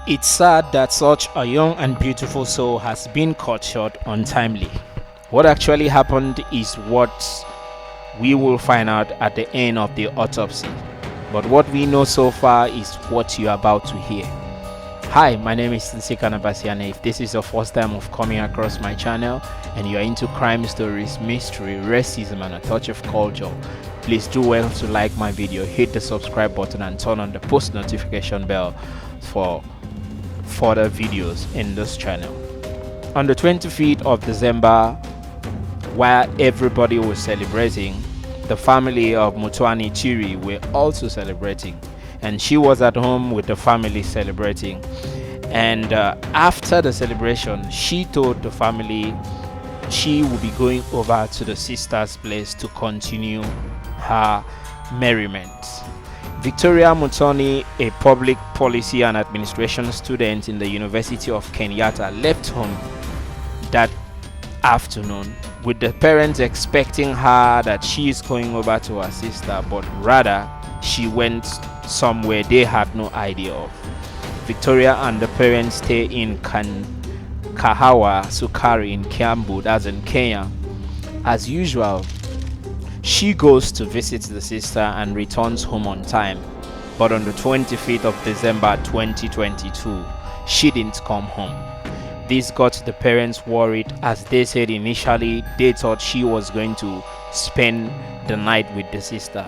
It's sad that such a young and beautiful soul has been cut short untimely. What actually happened is what we will find out at the end of the autopsy. But what we know so far is what you're about to hear. Hi, my name is Nsika Nabasiane. If this is your first time of coming across my channel and you're into crime stories, mystery, racism, and a touch of culture, please do well to like my video, hit the subscribe button, and turn on the post notification bell for further videos in this channel. On the 25th of December, while everybody was celebrating, the family of Muthoni Chiri were also celebrating, and she was at home with the family celebrating. And after the celebration, she told the family she would be going over to the sister's place to continue her merriment. Victoria Muthoni, a public policy and administration student in the University of Kenyatta, left home that afternoon with the parents expecting her that she is going over to her sister, but rather she went somewhere they had no idea of. Victoria and the parents stay in Kahawa Sukari in Kiambu, that's in Kenya. As usual, she goes to visit the sister and returns home on time. But on the 25th of December 2022, she didn't come home. This got the parents worried, as they said initially they thought she was going to spend the night with the sister.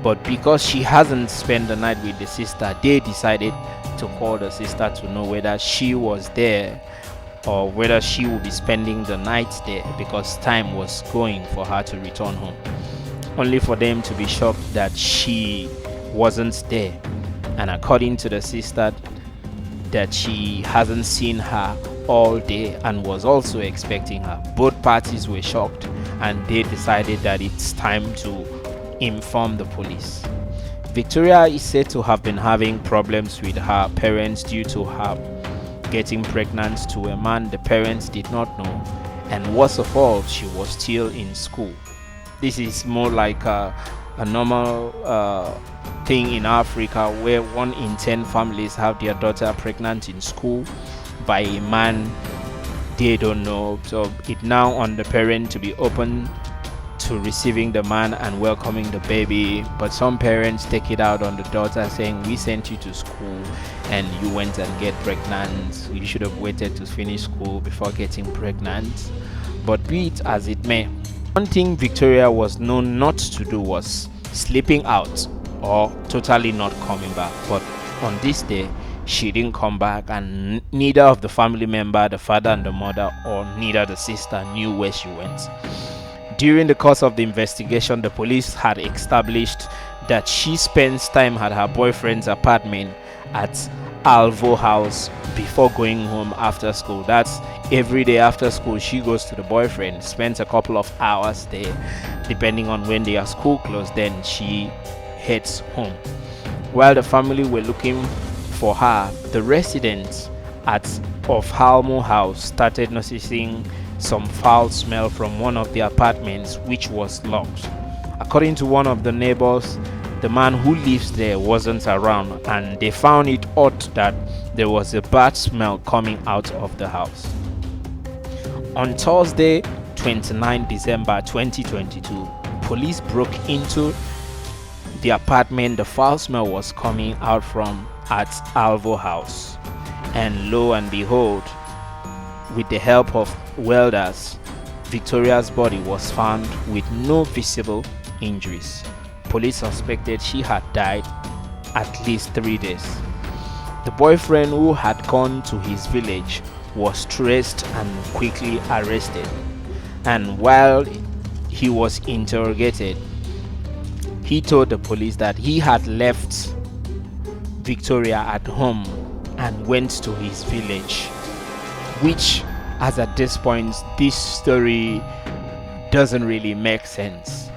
But because she hasn't spent the night with the sister, they decided to call the sister to know whether she was there or whether she would be spending the night there, because time was going for her to return home. Only for them to be shocked that she wasn't there, and according to the sister, that she hasn't seen her all day and was also expecting her. Both parties were shocked, and they decided that it's time to inform the police. Victoria is said to have been having problems with her parents due to her getting pregnant to a man the parents did not know, and worst of all, she was still in school. This is more like a normal thing in Africa, where 1 in 10 families have their daughter pregnant in school by a man they don't know. So it now on the parent to be open to receiving the man and welcoming the baby, but some parents take it out on the daughter, saying, we sent you to school and you went and get pregnant, you should have waited to finish school before getting pregnant. But be it as it may, one thing Victoria was known not to do was sleeping out or totally not coming back. But on this day, she didn't come back, and neither of the family member, the father and the mother, or neither the sister knew where she went. During the course of the investigation, the police had established that she spends time at her boyfriend's apartment at Alvo House before going home after school. That's every day after school she goes to the boyfriend, spends a couple of hours there, depending on when their school closed, then she heads home. While the family were looking for her, the residents of Halmo House started noticing some foul smell from one of the apartments, which was locked. According to one of the neighbors, the man who lives there wasn't around, and they found it odd that there was a bad smell coming out of the house. On Thursday, 29 December 2022, police broke into the apartment the foul smell was coming out from at Alvo House, and lo and behold, with the help of welders, Victoria's body was found with no visible injuries. Police suspected she had died at least 3 days. The boyfriend, who had gone to his village, was traced and quickly arrested. And while he was interrogated, he told the police that he had left Victoria at home and went to his village, which, as at this point, this story doesn't really make sense.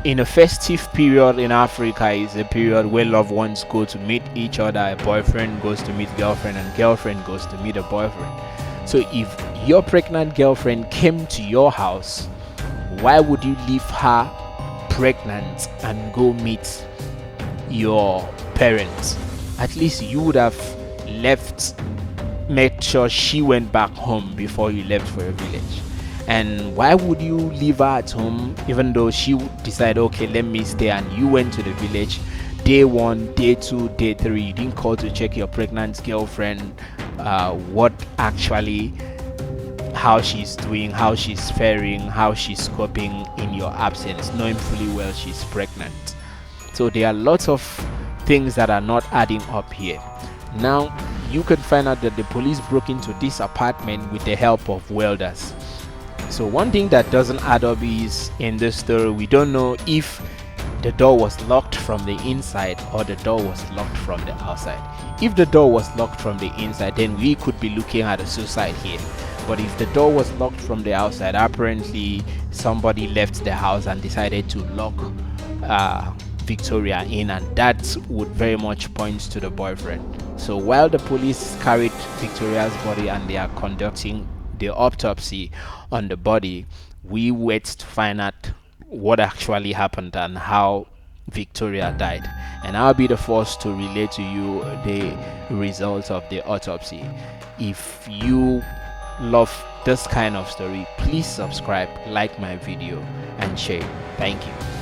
In a festive period in Africa is a period where loved ones go to meet each other. A boyfriend goes to meet girlfriend, and girlfriend goes to meet a boyfriend. So if your pregnant girlfriend came to your house, why would you leave her pregnant and go meet your parents? At least you would have left, made sure she went back home before you left for a village. And why would you leave her at home even though she decided, okay, let me stay, and you went to the village day 1, day 2, day 3? You didn't call to check your pregnant girlfriend, what actually, how she's doing, how she's faring, how she's coping in your absence, knowing fully well she's pregnant. So there are lots of things that are not adding up here. Now you can find out that the police broke into this apartment with the help of welders. So one thing that doesn't add up is, in this story, we don't know if the door was locked from the inside or the door was locked from the outside. If the door was locked from the inside, then we could be looking at a suicide here. But if the door was locked from the outside, apparently somebody left the house and decided to lock Victoria in, and that would very much point to the boyfriend. So while the police carried Victoria's body and they are conducting the autopsy on the body, we wait to find out what actually happened and how Victoria died. And I'll be the first to relay to you the results of the autopsy. If you love this kind of story, please subscribe, like my video, and share. Thank you.